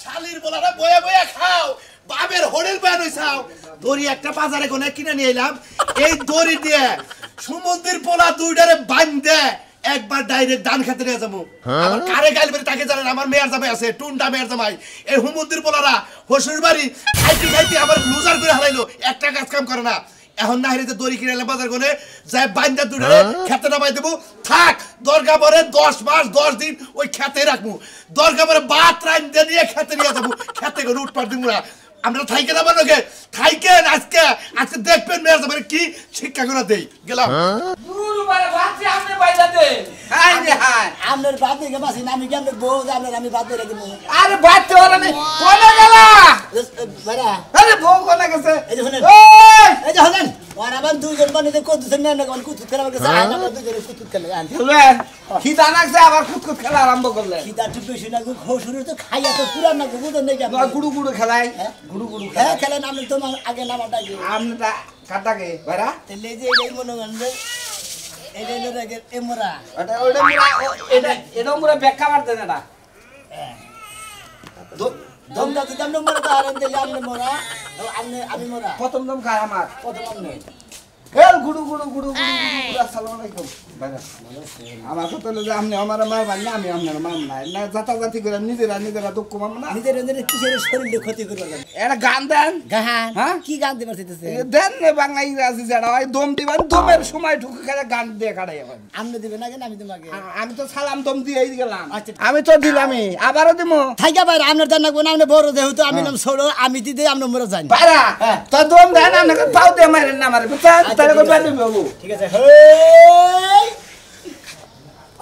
শালির পোলারা বয়া বয়া খাও বাবের হোটেল প্যান হইছাও দড়ি একটা বাজারে কোনে কিনে নিয়ে এলাম এই দড়ি দিয়ে সমুদ্রের পোলা দুইটারে বাঁধে একবার ডাইরেক্ট দান খেতে নিয়ে যাবো আমার কারে গাইলবে তাকে জানেন আমার মেয়ের জামাই আছে টুনটা মেয়ের জামাই এই সমুদ্রের পোলারা হসুর বাড়ি খাইতে খাইতে আমার লুজার করে হারাইলো একটা কাজ কাম করে না এখন না হেরে দড়ি কিনে এলাম বাজার কোনে যাই বাঁধা দুইটারে খেতে নামাই দেবো থাক দরকার পরে 10 মাস 10 দিন ওই খেতে রাখবো দরকার পরে ভাত রাঁধতে নিয়ে খেতে নিয়ে যাবো খেতে করে উঠপাট দিব না আমরা থাইকেন আমার লোকে থাইকেন আজকে আজকে দেখবেন মেয়ের জামাই কি শিক্ষা করে দেই গেলাম দূর বারে ভাতছি আপনি বাইজা দে হাই রে হাই আমনের বাদ দিয়ে বাসি আমি কেমনে বউ আমনের আমি বাদ দিয়ে দেব আরে ভাততে ওরা নেই কোনে গেলা বাড়া আরে বউ কোনে গেছে এই যে শুনেন ওই এই যে শুনেন ওরা বান দুইজন বানিয়ে কতছেন না কোন কুতুত খেলা গেছে আমরা দুইজন কুতুত খেলা গান শুনলেন খিদা লাগছে আবার কুতকুত খেলা আরম্ভ করলে খিদা একটু বেশি না খসুরে তো খাইয়া তো পুরান না বুঝেন নাই না গুড়ু গুড়ু খেলাই গুড়ু গুড়ু হ্যাঁ খেলেন আপনি তো আগে নামাটা কি আমটা কাটাকে ভাইরা তাহলে যে এই মনে করেন যে এই যে আগে এমরা এটা ওটা মুরা এটা মুরা বেক্কা মারতে না দমটা দিতে আমরা মরা তো আরাম দিলে আপনি মরা আমি মরা প্রথম দম খায় আমার প্রথম আপনি এল গুড়ু গুড়ু গুড়ু গুড়ু আসসালামু আলাইকুম ভাইরা আমার কথা হলো যে আপনি আমার মার বান্না আমি আপনার মার না জাতি করে নিজেরা দুঃখ মাম না নিজের কিসের শরীরে ক্ষতি করবে এটা গান দেন গান হ্যাঁ কি গান দিবার চাইতেছে দেন না বাংলা ইংরেজি যারা হয় দম দিবেন দমের সময় ঢুকে খেলে গান দিয়ে কাটাই এখন আপনি দিবেন না কেন আমি তোমাকে আমি তো সালাম দম দিয়েই গেলাম আচ্ছা আমি তো দিলামই আবারও দিমু থাইকা ভাই আপনার জানা কোন আপনি বড় যেহেতু আমি নাম ছোড়ো আমি দিতে আপনি মরে যান পারা তো দম দেন আপনাকে পাও দিয়ে মারেন না মারে বুঝছেন তাহলে কই পারবি বাবু ঠিক আছে হেই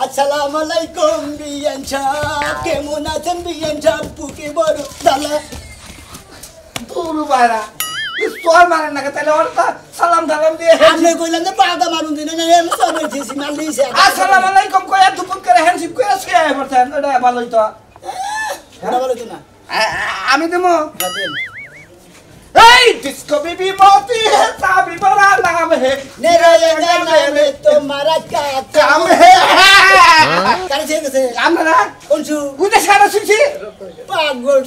আসসালামু আলাইকুম বিয়ান সাহেব কেমন আছেন বিয়ান সাহেব পুকে বড় দালা পুরো বাইরা তোর মারেন না তাহলে ওর তো সালাম দালাম দিয়ে আপনি কইলেন যে পাদা মারুন দিন না আমি সব দিছি মাল দিছে আসসালামু আলাইকুম কইয়া দুপুর করে হ্যান্ডশিপ করে শুয়ে পড়তেন এটা ভালোই তো এটা বলো তো না আমি দেবো বাদেন এই ডিস্কো বেবি मोती है साबी बड़ा नाम है मेरा ये नाम है तुम्हारा क्या काम है কারে ছেড়ে গেছে আমরা কোনছু বুঝে সারা শুনছি পাগল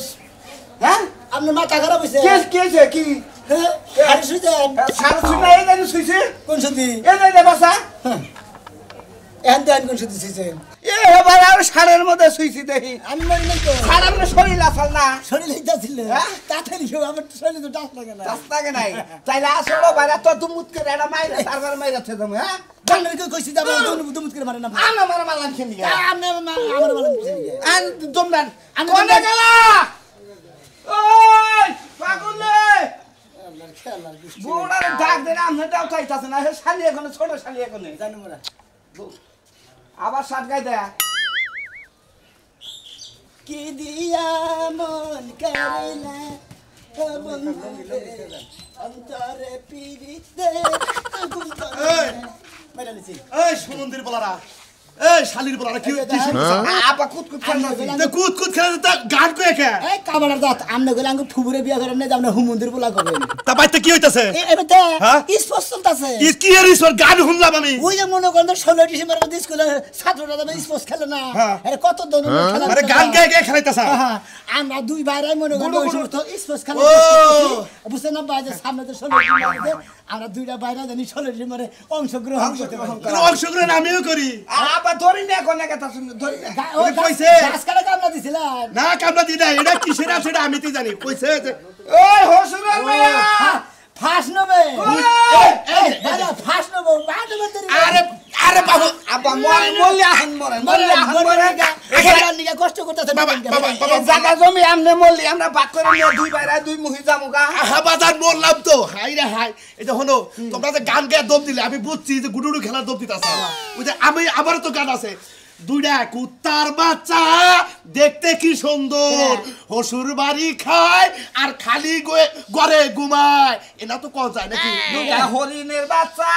হ্যাঁ আপনি মাথা খারাপ হইছে কে কি হ্যাঁ আরে সুজেন সারা শুনে এই জানি শুইছে কোন সুদি এই জানি বাসা এন দেন কোন সুদি শুইছেন এ এবার আর সারের মধ্যে শুইছি দেখি আমি মরি নাই তো সারা মানে শরীর আসাল না শরীর হইতাছিল তাড়াতাড়ি কেউ আমার শরীর তো ডাক লাগে না রাস্তাকে নাই তাইলে আসলো বাইরে তো দুমুত করে এটা মাইরা তারপর মাইরাছে তুমি হ্যাঁ জানলে কেউ কইছি যাবে দুমুত করে মারে না আনা মারা মারলাম খেলি আপনি আমার বলেন আন দমদান কোনে গেলা ওই পাগলে আল্লাহর খেয়াল আর কিছু বুড়ার ডাক দেন আমনেটাও চাইতাছে না হে শালি এখন ছোট শালি এখন জানি মোরা আবার সাত গাই দেয়া কি দিয়া মন করিলা বন্ধু অন্তরে পিরিতে মেরা নিছি এই সমুদ্রের পোলারা এই শালির পোলারা কি শুনছ আপা কুতকুত খেলতাছি তে কুত খেলে তা গান কই একা এই কাবাড়ার দাঁত আমনে গেলে আঙ্গু ফুবুরে বিয়া করেন না আমরা হুমন্দির পোলা করবেন তা বাইতে কি হইতাছে এবার তো হ্যাঁ? স্পোর্টস চলতেছে কি এর ঈশ্বর গান শুনলাম আমি ওই যে মনে করেন 16 ডিসেম্বর আমাদের স্কুলে ছাত্ররা যাবে স্পোর্টস খেলে না হ্যাঁ। আরে কত ধরনের খেলা আরে গান গায় গায় খেলাইতাছ হ্যাঁ, আমরা দুই ভাইরাই মনে করেন ওই সমস্ত স্পোর্টস খেলা ও। বুঝছেন না ভাই যে সামনে তো 16 ডিসেম্বর আমরা দুইটা ভাইরা জানি 16 ডিসেম্বরে অংশগ্রহণ করতে পারি অংশগ্রহণ আমিও করি আপা ধরি না কোনে কথা শুন ধরি না ওই কইছে গাছ কাটা কামলা দিছিলাম না কামলা দি না এটা কিসের আছে এটা আমি তো জানি কইছে যে ওই হসুরের মেয়া ফাঁস নেবে এই দাদা ফাঁস নেবো আরে আরে বাবু আপা মল্লি আহন মরে কষ্ট করতেছে বাবা জায়গা জমি আমনে মল্লি আমরা বাক করে নিয়ে দুই বাইরা দুই মুহি জামুগা হাবাজান বললাম তো হাই রে হাই এটা হলো তোমরা যে গান গায়ে দম দিলে আমি বুঝছি যে গুডুডু খেলার দম দিতাছ ওই যে আমি আমারও তো গান আছে দুইটা কুত্তার বাচ্চা দেখতে কি সুন্দর হসুর বাড়ি খায় আর খালি ঘরে ঘুমায় এটা তো কোন যায় নাকি দুটা হরিণের বাচ্চা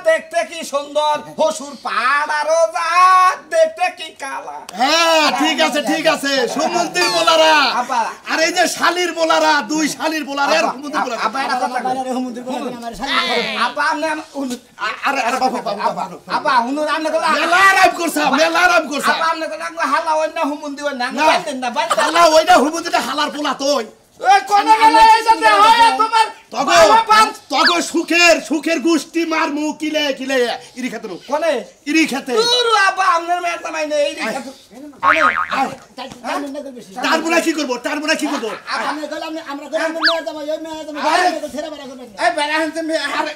দেখতে কি সুন্দর হসুর পাড়ারও যা দেখতে কি কালা হ্যাঁ ঠিক আছে সমুদ্রের বোলারা আপা। আর এই যে শালির বোলারা দুই শালির বোলারা আর সমুদ্রের বোলারা আপা এটা কথা আপা আমনে আরে আরে বাবু আপা হুনুর আমনে গলা মেলা আরাম করছা আপা আমনে গলা হালা অন্য হুমুন্দি হুমুন্দি ওই নাঙ্গা না বাইতেন না বাইতেন হালা ওইটা হুমুন্দিটা হালার পোলা তুই ওই কোন গেলে এইটাতে হয় তোমার তগো সুখের গুষ্টি মার মু কিলে ইরি খেতে কোনে ইরি খেতে তুরু আবা আমনের মেয়ের তামাই নেই এই তার মুনা কি করব আমরা গেলাম আমরা মেয়ে যাবো ওই মেয়ে যাবো ছেড়ে বেড়া করবেন এই বেড়া হতে মে আরে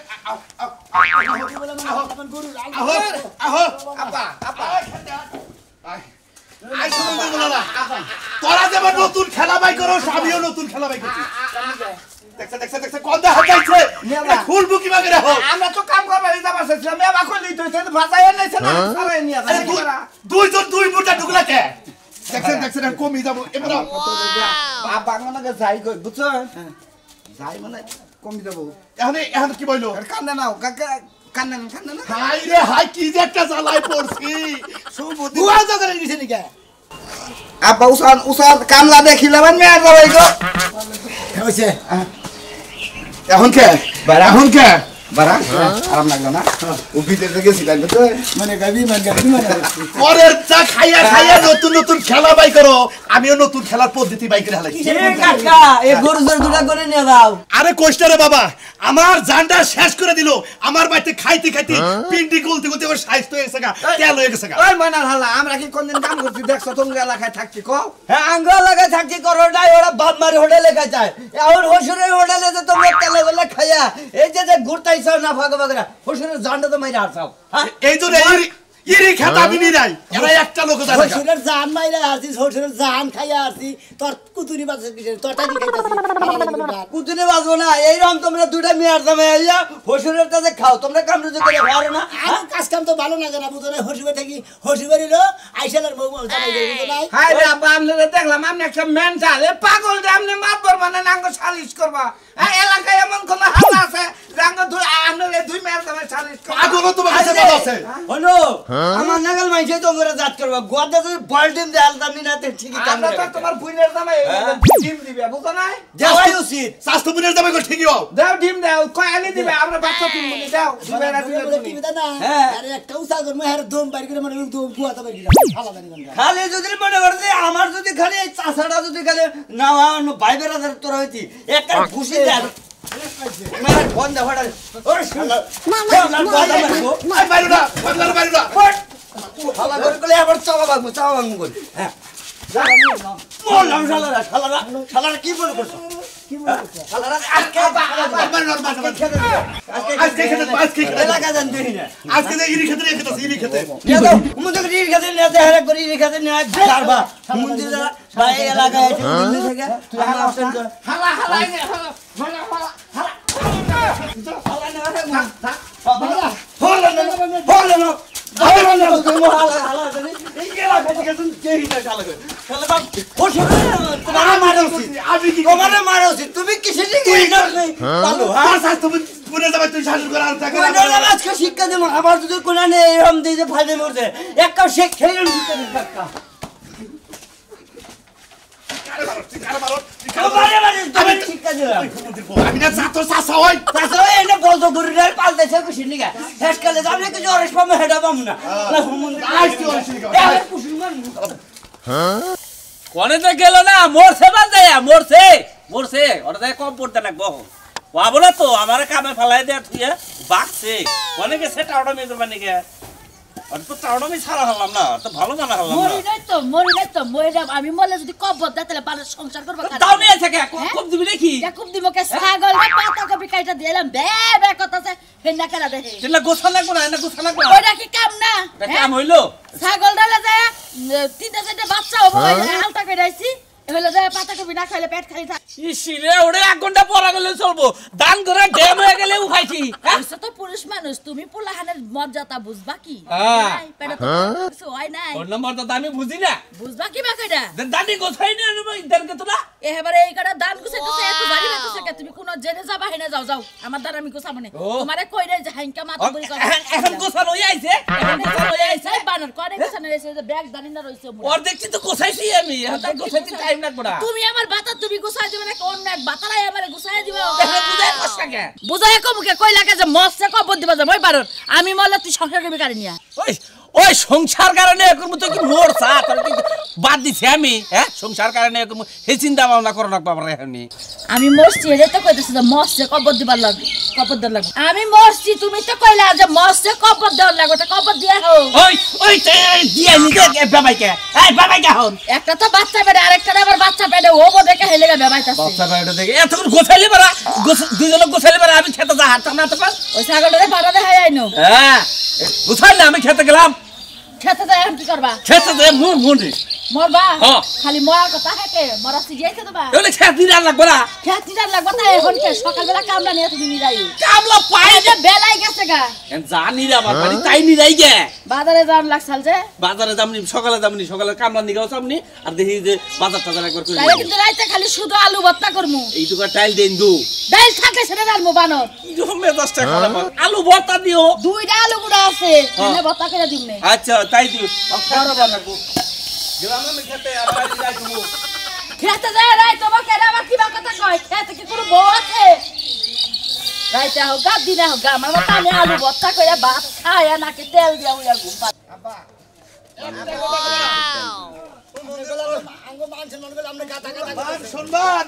আহো আপা আই শুনুন বলো না তোরা যেমন নতুন খেলা বাই করো আমিও নতুন খেলা বাই করছি দেখছে কোন দা হাতাইছে খুলবু কি মাগে রাখো আমরা তো কাম করবা এই যাবা সে মে বাকো লইতো সে ভাষায় নাইছে না সারাই নিয়া দুইজন দুই মুটা ঢুকলা কে দেখছেন কমি যাব এবার বাংলাকে যাই কই বুঝছো যাই মানে কমি যাব এখন কি বইলো কান্দে নাও কাকা কান্দে না হাই রে হাই কি যে একটা জ্বালাই পড়ছি সুবুদ্ধি বুয়া তো করে দিছে নিকা আব্বা উসান কামলা দেখিলাম মেয়ে যাবাই গো হইছে এখন কে বারা আরাম লাগলো না ও ভিতরে গেছিলেন তো মানে গাবি মানে পরের চা খাইয়া নতুন খেলা বাই করো আমিও নতুন খেলার পদ্ধতি বাই করে হালাইছি কাকা এই গরু জোর দুটা করে নিয়ে যাও আরে কইস্টারে বাবা আমার জানটা শেষ করে দিল আমার বাড়িতে খাইতে পিন্ডি গলতে ওর সাইজ তো এসে গা তেল হয়ে গেছে গা ওই মনার হালা আমরা কি কোনদিন কাম করছি দেখছো তোমরা এলাকায় থাকছি কও হ্যাঁ আঙ্গ এলাকায় থাকছি করো নাই ওরা বাপ মারি হোটেলে খাইছে এখন হসুরের হোটেলে যে তোমরা তেলে বেলা খাইয়া এই যে ঘুরতাইছো না ভাগা হসুরের জানটা তো মাইরা আসাও এই তো ইরি খেতা বিনি নাই এরা একটা লোক জানে হসুরের জান মাইরা আসি হসুরের জান খাইয়া আসি তোর কুতুরি বাজে কিসের তোরটা কি খাইতাছি কুতুরি বাজবো না এইরকম তোমরা দুইটা মেয়ার দামে আইয়া হসুরের কাছে খাও তোমরা কাম রুজু করে পারো না আর কাজ কাম তো ভালো না জানা বুঝো না হসুরে থাকি হসুরেরও আইসালার বউ জানাই বুঝো নাই হাই রে আব্বা আমনে দেখলাম আমনে একটা মেন্টাল এ পাগল রে আমনে মাতবার মানে নাঙ্গ সালিশ করবা এই এলাকায় এমন কোন হাল আছে রাঙ্গ দুই আমনে দুই মেয়ার দামে সালিশ করবা পাগল তোমার কাছে কথা আছে হলো আমার নাগাল মাইছে তো করে জাত করবা গোয়াদা যদি বলডিম দে আলদা মিনাতে ঠিকই কাম আমরা তো তোমার বুইনের দামে ডিম দিবে বুঝো না যাওয়াই উচিত স্বাস্থ্য বুনের দামে ঠিকই হও দাও ডিম দাও কয় আনি দিবে আমরা বাচ্চা তুলবো দাও দিবে না দিবে না আরে একটা উসা করব হের দম বাইর করে মানে দম বুয়াতা বাইর করে ফালা জানি গঙ্গা খালি যদি মনে করে যে আমার যদি খালি এই চাষাটা যদি খালি না ভাই বেরাদার তোর হইতি একটা খুশি দে মেরে ফোন দে হড়া ওরে শালা আই বাইরুনা বাইরুনা শালা করে কলে আবার চাওয়া বাগমু করি হ্যাঁ মোলাম শালারা কি মনে করছ কি মনে করছ শালারা আজকে এলাকা জান দেই না আজকে ইরি খেতে ইরি খেতে নিয়ে মুদে ইরি খেতে নিয়ে হেরা করি ইরি খেতে নিয়ে যারবা মুন্দি ভাই এলাকা আছে দিল্লি থেকে তুই আমার অপশন কর হালা তুমি কিসের শিক্ষা দেবো আবার যদি কোন এরম দিয়ে যে ফাইদে মরছে এক কাপ শেখ খেয়ে আমি না ছাত্র চাষা হই এটা বলতো গরুটার পালতেছে খুশির লিগা শেষ কালে যাবে না কিছু অরেশ পাবো হেঁটা পাবো না কোনে তো গেল না মরছে মরছে ওরা তাই কম পড়তে লাগবো পাবো না তো আমার কামে ফেলাই দেয় তুই বাঘছে কোনে গেছে টাউডা মেয়ে করবা নাকি আর তো টাউডা মেয়ে ছাড়া হলাম না তো ভালো জানা হলাম মরি নাই তো আমি মরলে যদি কবর দেয় তাহলে পারে সংসার করবো দাও নিয়ে থাকে খুব দিবি নাকি খুব দিবকে ছাগল পাতা কপি কাইটা দিলাম বে কথাছে হেন্না খেলা দেখে সেটা গোছা লাগবো না না গোছা লাগবো ওইটা কি কাম না কাম হইলো ছাগল ডালে যায় তিনটা চারটে বাচ্চা হবো হালটা কেটাইছি হইলো যায় পাতা কপি না খাইলে পেট খালি থাকে ইসিরে ওরে 1 ঘন্টা পড়া গেলে চলবো দান করে ড্যাম হয়ে গেলে উঠাইছি ওইসব তো পুরুষ মানুষ তুমি পোলাহানের মর্যাদা বুঝবা কি পেটে তো কিছু হয় নাই ওর নম্বর তো আমি বুঝি না বুঝবা কি বাকিটা দানি গোছাই না ইদারকে তোরা এবারে এই কাটা দান গুছাইতেছে এত বাড়ি বেঁচেছে কে তুমি কোন জেনে যাবা হেনে যাও আমার দ্বারা আমি গোছাবো না তোমারে কই রে যে হাইঙ্কা মাথা বলি কর এখন গোছানো আইছে এই বানর করে গোছানো রইছে যে ব্যাগ দানি না রইছে ওর দেখছি তো গোছাইছি আমি এখন গোছাইতে টাইম লাগবে না তুমি আমার বাতা তুমি গোছাই দিবে না কোন এক বাতালাই আমারে গোছাই দিবা বুঝাই কষ্ট কে বুঝাই কমুকে কই লাগে যে মস্তে কবর দিবা যে মই পারন আমি মরলে তুই সংসার করবি কারে নিয়া ওই ওই সংসার কারণে এরকম তো কি মোর চা তোর কি বাদ দিছি আমি হ্যাঁ সংসার কারণে এরকম হে চিন্তা ভাবনা করো না বাবা আমি আমি মরছি এটাই তো কইতেছি যে মরছে কবর দিবার লাগে কবর দেওয়ার লাগে আমি মরছি তুমি তো কইলা যে মরছে কবর দেওয়ার লাগে ওটা কবর দিয়া হোক ওই দিয়ে নিতে বাবাইকে এই বাবাইকে হন একটা তো বাচ্চা পেটে আরেকটা আবার বাচ্চা পেটে ও দেখে হেলে গেছে বেবাইতাছে বাচ্চা বাইরে দেখে এতক্ষণ গোছাইলে পারা দুইজনে গোছাইলে পারা আমি খেতে যা হাত না তো পার ওই ছাগলটারে পাড়া দেখাই আইনো হ্যাঁ গোছাই না আমি খেতে গেলাম খেতে যাই এখন কি করবা খেতে দে মুন মুনি মরবা হ্যাঁ। খালি মরার কথা হেকে মরা সিজিয়াইতে দেবা এগুলো খেতে দিন লাগবে না খেতিটার লাগবে তাই এখন কে সকালবেলা কামলা নিয়ে তুমি নিরাই কামলা পাই যে বেলাই গেছে গা জানি রে আমার বাড়ি তাই নি যাই গে বাজারে যাওয়ার লাগছাল যে বাজারে যামনি সকালে কামলা নিগাও সামনি আর দেখি যে বাজার টাজার একবার করে তাই কিন্তু রাইতে খালি শুধু আলু ভর্তা করমু এই টুকা টাইল দেন দু ডাইল থাকে সেটা ডালমু বানর জমে 10 টাকা খারাপ আলু ভর্তা দিও দুইটা আলু গুড়া আছে এনে ভর্তা করে দিমনে আচ্ছা তাই দিও খারাপ বানাবো গেলাম আমি খেতে আবার যাই তুমি খেতে যায় রাই তোমাকে আবার কিবা কথা কয় খেতে কি কোনো বউ আছে রাইতে হোক গা দিনে হোক গা আমার মতো আমি আলু ভর্তা করে ভাত খায় নাকি তেল দিয়া উইয়া ঘুম পায়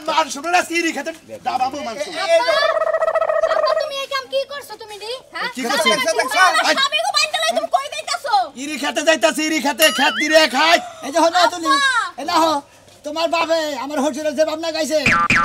মান শুনে না সিঁড়ি খেতে দাবাবো মান আপা তুমি এই কাম কি করছো তুমি দি হ্যাঁ কি করছি? আমি গো বাইতে লাই তুমি কই যাইতাছো ইরি খেতে যাইতাছি ইরি খেতে খেত দিরে খাই এই যে হলো তুমি এই না হো তোমার বাপে আমার হোটেলে যে ভাবনা গাইছে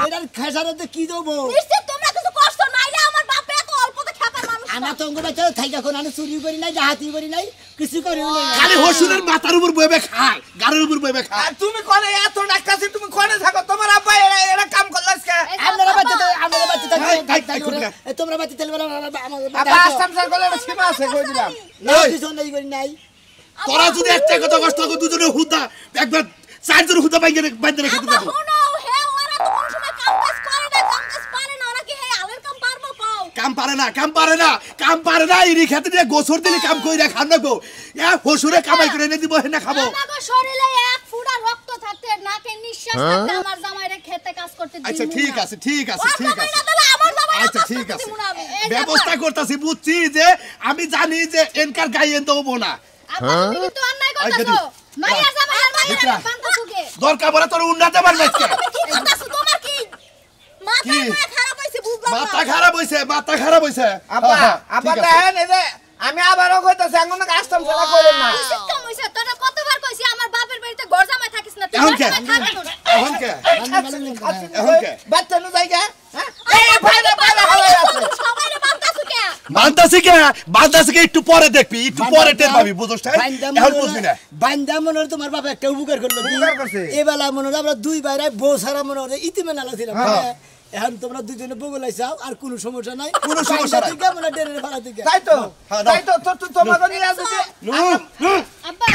এটার খেসারতে কি দেবো নিশ্চয় তোমরা কিছু করছো নাইলে আমার বাপে এত অল্পতে খাবার মানুষ আমার তো অঙ্গ বাচ্চা থাইকা কোন আমি চুরি করি নাই ডাহাতি করি নাই কিছু করি নাই খালি হসুরের মাথার উপর বইবে খায় গাড়ির উপর বইবে খায় আর তুমি কোনে এত ডাক্তারছি তুমি কোনে থাকো তোমার আব্বা এরা কাম করলাস কে আপনারা বাচ্চা তাই করি না। তোমরা বাচ্চা তেল বলা আব্বা আসাম স্যার বলে সীমা আছে কই দিলাম কিছু নাই করি নাই তোরা যদি একটা কথা কষ্ট করে দুজনে হুদা একবার চারজন হুদা বাইন্দে রেখে আপা দিতে শুনো হে ওরা তো কোন সময় কাম কাজ করে না কাম কাজ পারে না ওরা কি হে আলের কাম পারবো পাও কাম পারে না ইরি খেতে দিয়ে গোসর দিলে কাম কইরা খান না গো হসুরে কামাই করে এনে দিব হেনা খাবো আমাগো শরীরে এক ফুটা রক্ত থাকতে নাকে নিঃশ্বাস থাকতে আমার জামাইরে খেতে কাজ করতে দিই আচ্ছা ঠিক আছে ঠিক আছে ঠিক আছে আমার জামাই আচ্ছা ঠিক আছে ব্যবস্থা করতেছি বুঝছি যে আমি জানি যে এনকার গায়ে দেবো না আপা তুমি কিন্তু অন্যায় করতেছো মাইয়া জামাইয়ের মাইয়া বান্তাছুকে দরকার বলে তোর উন্নতে পারবে কি করতেছো তোমার কি মাথা খারাপ হইছে বুঝলাম মাথা খারাপ হইছে আব্বা আব্বা দেখেন এই যে আমি আবারও কইতাছি এখন কাস্টম ছাড়া কইলেন না সিস্টেম হইছে তোরা কতবার কইছি আমার বাপের বাড়িতে ঘর জামাই থাকিস না এখন কে? এখন কে বাচ্চা নু জায়গা হ্যাঁ এই ভাইরা হালাই আছে সবাইরে বান্তাছুকে বান্দাসকে একটু পরে দেখবি একটু পরে টের পাবি বুঝছস এখন বুঝবি না বান্দা মনে হয় তোমার বাবা একটা উপকার করলো উপকার করছে। এবেলা মনে হয় আমরা দুই বাইরে বউ সারা মনে হয় ইতিমে নালা ছিলাম এখন তোমরা দুজনে বগুলাই চাও আর কোনো সমস্যা নাই কোনো সমস্যা নাই। থেকে মানে ডেরের ভাড়া থেকে তাই তো হ্যাঁ, দাও। তাই তো তোমাকে নিয়ে আসবে আব্বা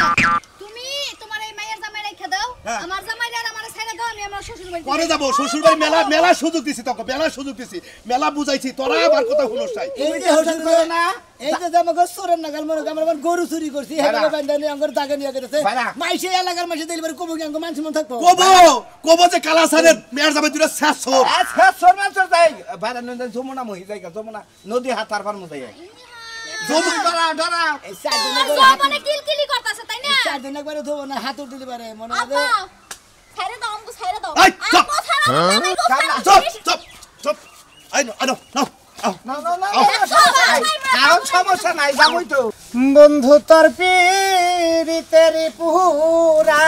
তুমি তোমার এই মায়ের জামাই রাখা দাও আমার জামাইরে আর আমার ছাইরা দাও আমি আমার শ্বশুর বাড়ি পরে যাবো শ্বশুর বাড়ি মেলা সুযোগ দিছি তোকে মেলা বুঝাইছি তোরা আবার কথা শুনোস তাই এই যে হোটেল করে না এই যে আমাকে চোরের নাগাল মনে হয় আমার গরু চুরি করছি হেলে বান্দা নিয়ে আমার দাগে নিয়ে গেছে মাইসে এলাকার মাইসে দিলবার কবু কি আমার মানুষ মন থাকবো কবো যে কালাসারের মেয়ের যাবে দুটা শেষ আচ্ছা শর্মা চল যাই বাইরে যমুনা মহি জায়গা যমুনা নদী হাতার পার মতো যাই ধরা এই চারজনে করে হাত মানে কিলকিলি করতেছে তাই না চারজনে করে ধোবো না হাত উঠে দিতে পারে মনে হয় আব্বা ছাইরা দাও আমাকে ছাইরা দাও এই, চুপ। চুপ আনো সমস্যা নাই যাবই তো বন্ধু তোর পীড়িতের পুরা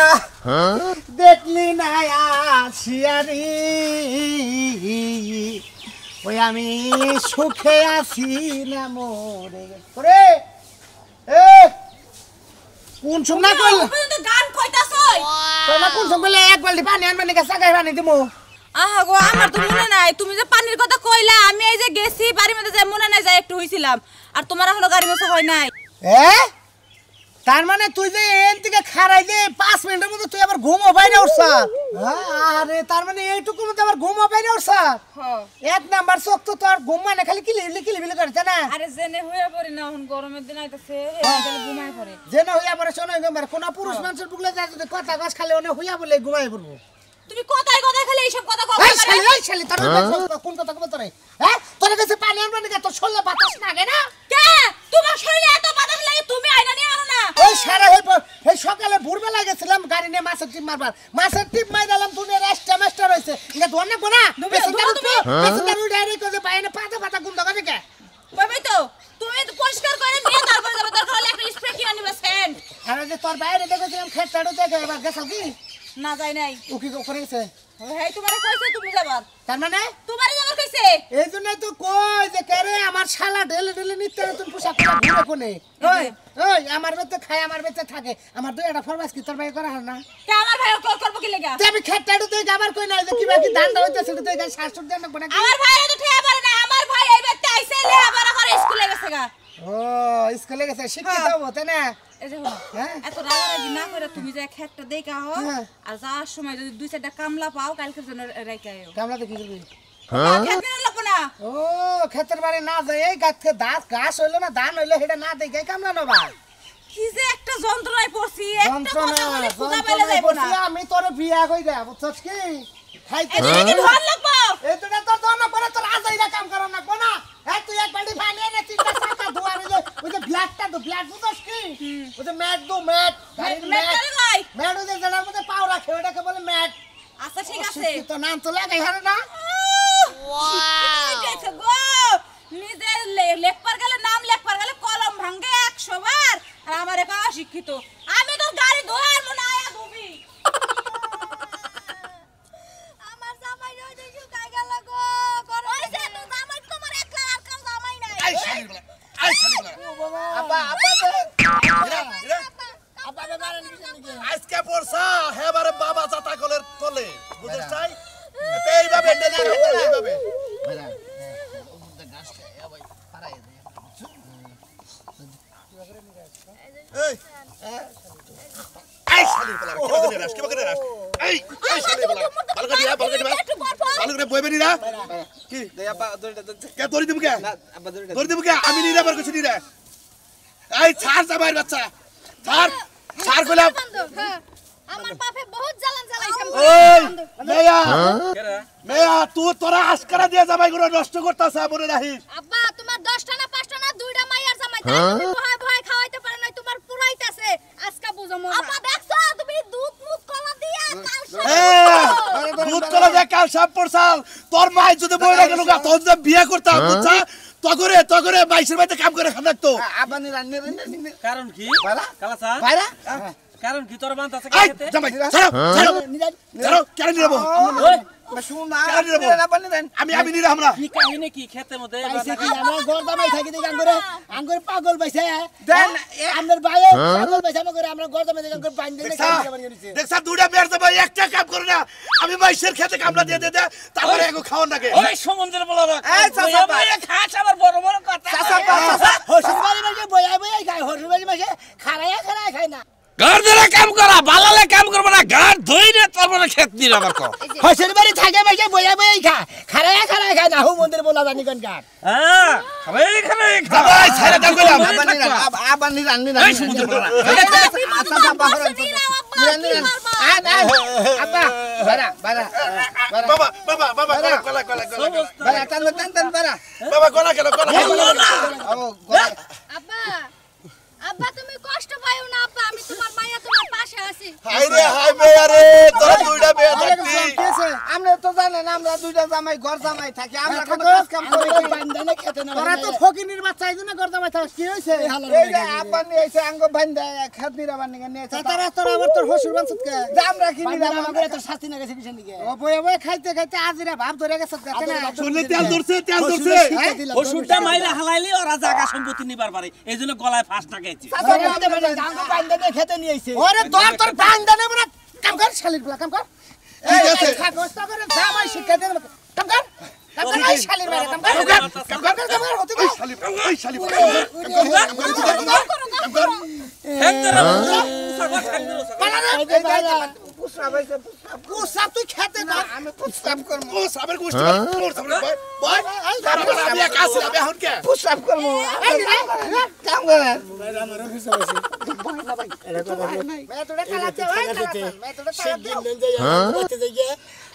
দেখলি না আসিয়ারি ওই আমি সুখে আছি না মরে ওরে এ কোন সময় কইল গান কইতাছই তোমরা কোন সময় কইলে এক বালতি পানি আনবা নাকি সাগাই পানি দিমু আহা গো আমার তো মনে নাই তুমি যে পানির কথা কইলা আমি এই যে গেছি বাড়ির মধ্যে যে মনে নাই যাই একটু হইছিলাম আর তোমার এখনো গাড়ি মোছা হয় নাই তার মানে তুই যে এন থেকে খারাই দে 5 মিনিটের মধ্যে তুই আবার ঘুমো বাইরে উঠছ আরে তার মানে এইটুকুর মধ্যে আবার ঘুমো বাইরে উঠছ এক নাম্বার চোখ তো তোর ঘুম মানে খালি কিলিবিলি করছে না আরে জেনে হইয়া পড়ি না এখন গরমের দিন আইতাছে এই ঘুমায় পড়ে যে না হইয়া পরে শোনো একবার কোন পুরুষ মানুষের বুকলে যায় যদি কথা গাছ খালি ওনে হইয়া বলে ঘুমাই পড়বো তুমি কথায় কথায় খালি এইসব কথা কও এই শালি তোর কোন কথা কবে তোরে তোর কাছে পানি আনবা নাকি তোর শরীরে বাতাস লাগে না কে তোমার শরীরে এত বাতাস লাগে তুমি আইনা নিয়ে আনো না ও ওই সারা এই সকালে ভোরবেলা গেছিলাম গাড়ি নিয়ে মাছের টিপ মাইরালাম তুই রেস্টা মাস্টার হইছে ইয়া দোন না কোনা পেছনটা ডাইরেক্ট করে বাইরে পাতা গুন্দ করে কে বাবা তো তুমি তো পরিষ্কার করে নিয়ে তারপরে যাবে দরকার হলে একটা স্প্রে কিনে নিবে সেন্ট আরে যে তোর বাইরে দেখেছিলাম খেতটাড়ো দেখে এবার গেছাও কি না যাই নাই ও কি করেছে হেই তোমারে কইছে তুমি যাবার তার মানে তোমারে যাবার কইছে এই জন্যই তো কই যে কেরে আমার শালা ঢেলে নিতে তুমি পোশাক পরে ঘুরে কোনে ওই আমার বেতে খায় আমার বেতে থাকে আমার দুই একটা ফরমাস কি তোর ভাই করা হয় না কে আমার ভাই করব কি লাগা তে আমি খেতটাড়ো দেখে আবার কই না যে কি বাকি ধানটা হইতাছে তো এখানে শাশুড় দেন না আমার ভাই তো ঠেয়া পারে না আমার ভাই এই বেতে আইছে লেহাপড়া করে স্কুলে গেছে গা ও স্কুলে গেছে শিক্ষিত হবো তাই না এই যে এত রাগারাগি না করে তুমি যে খেতটা দেখা হো আর যাওয়ার সময় যদি দুই চারটা কামলা পাও কালকের জন্য রাইখা আইও কামলাতে কি করবি খেত না লাগবো না ও ক্ষেতের বাড়ি না যায় এই গাছে ঘাস হইলো না ধান হইলো সেটা না দেখে কামলা নবা কি যে একটা যন্ত্রণায় পড়ছি একটা কথা বলে খুদা যন্ত্রণা পেলে যাইবো না আমি তোর বিয়া কই দে বুঝছস কি খাইতে এটা কি ধর লাগবো এই তো তোর দোনো করে তোর আজাইরা কাম করা না কোনা এই তুই এক বাড়ি পানি এনে তিনটা চাকা ধোয়া ওই যে ব্ল্যাকটা তো ব্ল্যাক বুঝছস কি ওই যে ম্যাট গাড়ির ম্যাট ওই যে জানার মধ্যে পাও রাখে ওটাকে বলে ম্যাট আচ্ছা ঠিক আছে তো নাম তো লাগাই হারে না নিজে লেখবার গেলে নাম লেখবার গেলে কলম ভাঙে 100 বার আর আমারে কা শিক্ষিত আমি তোর গাড়ি ধোয়ার মনে আয়া ধুবি আমার জামাই রই দেখি কাইগা লাগো করই যে তো জামাই তোমার একলা আর কাম জামাই নাই আই শালিগুলা আব্বা আজকে পড়ছা হেবারে বাবা চাতা কলের তলে বুঝছ তাই এইভাবে এইভাবে এই আই শালিগুলা কি বকে রাস এই শালিগুলা বালকা দিয়া ভালো করে বইবে নিরা কি কে দড়ি দিবি কে দড়ি দিবি কে আমি নিরা বার কিছু নিরা এই ছাড় জামাইর বাচ্চা ছাড় গোলাপ আমার বাপে বহুত জ্বালান জ্বালাইছে ওই মেয়া তুই তোরা আশকারা দিয়ে জামাই গুলো নষ্ট করতাছ মনে রাখিস আব্বা তোমার 10টা না 5টা না 2টা মাইয়ার জামাই তুমি ভয় খাওয়াইতে পারে না তোমার পুরাইতাছে আজকে বুঝো মন আব্বা দেখছো তুমি দুধ মুখ কলা দিয়া দুধ কলা দিয়ে কাল সাপ পড়ছাল তোর মাই যদি বইরা গেল গা তোর যে বিয়ে করতাম বুঝছা তগরে মাইসের বাড়িতে কাম করে খান তো আবানি রান্নে কারণ কি কালা স্যার ভাইরা কারণ কি তোর বান্ত আছে এই খেতে জামাই ছাড়ো কেন নিরাবো আমি নিরাম না কি কাহিনী কি খেতে মধ্যে আমরা গরদামাই থাকি দেখি আঙ্গুর পাগল পাইছে দেন আমাদের ভাই পাগল পাইছে আমরা আমরা গরদামাই দেখি আঙ্গুর পানি দিয়ে দেখছা দুইটা বের জামাই একটা কাম করে না আমি মাইসের খেতে কামলা দিয়ে দে তারপরে এগো খাওয়ান নাকি ওই সমুদ্রের বলা রাখ এই চাচা খাস আবার বড় বড় কথা হসুর বাড়ি মাঝে বয়া খায় হসুর বাড়ি মাঝে খারায়া খায় না গাড় ধরে কাম করা বালালে কাম করব না গাড় ধইরে তারপরে খেত নিরা রাখো হসুর বাড়ি থাকে মাঝে বয়া খারায়া খায় না হু মন্দির বলা জানি কোন গাড় হ্যাঁ খাবে এখানে জামাই ছাইরা দাও কইলাম আবানি রান্নে এই সমুদ্রের বলা আব্বা বারা বাবা গলা বারা টান বারা বাবা গলা কেন আব্বা তুমি কষ্ট পাইও না আব্বা আমি তোমার মাইয়া তোমার পাশে আছি হাই রে হাই মেয়া রে তোরা দুইটা মেয়া থাকতি আমরা তো জানেন আমরা দুইটা জামাই ঘর জামাই থাকি আমরা কত কাজ কাম করি বান্দানে খেতে না তোরা তো ফকিনির বাচ্চা আইজনা ঘর জামাই থাক কি হইছে এই যে আব্বা নিয়ে আইছে আঙ্গ বান্দা খেত নিরাবার নিয়ে নিয়েছে তারা তোরা আবার তোর হসুর বানছত কে যে আমরা কি নিরাবার করে তো শাস্তি না গেছে কিসের দিকে ও বয়ে খাইতে আজিরা ভাব ধরে গেছে গাতে না শুনলে তেল ধরছে ওষুধটা মাইরা হালাইলি ওরা জায়গা সম্পত্তি নিবার পারে এইজন্য গলায় ফাঁস লাগাইছে আঙ্গুর বান্দানে খেতে নিয়ে আইছে ওরে তোর বান্দানে বড় কাম কর শালির বলা কাম কর ঠিক আছে খাগস্ত করে জামাই শিক্ষা দে কাম কর এই শালির বাইরে কাম কর হতে দে এই শালি পুষা তুই খেতে না আমি পুষাপ করব ও সাবের গোষ্ঠী তোর সামনে বয় আমি একা আছি আমি এখন কে পুষাপ করব কাম কর আমার অফিস আছে मैं थोड़ा चलाते मैं थोड़ा দিন যাই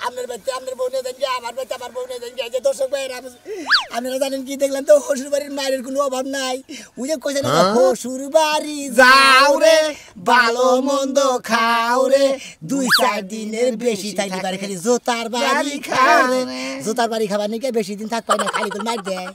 আপনার বাড়িতে আপনার বউ নিয়ে যান গিয়ে, আমার বাড়িতে আমার বউ নিয়ে যান গিয়ে। এই যে দর্শক ভাইয়েরা, আপনারা জানেন কি দেখলেন তো, শ্বশুর বাড়ির মায়ের কোনো অভাব নাই। ওই যে কইছে না, শ্বশুর বাড়ি যাও রে, ভালো মন্দ খাও রে, 2-4 দিনের বেশি থাকলে পারে খালি জোতার বাড়ি খাও রে। জোতার বাড়ি খাবার নিকে বেশি দিন থাকবে না, খালি করে মার দেয়।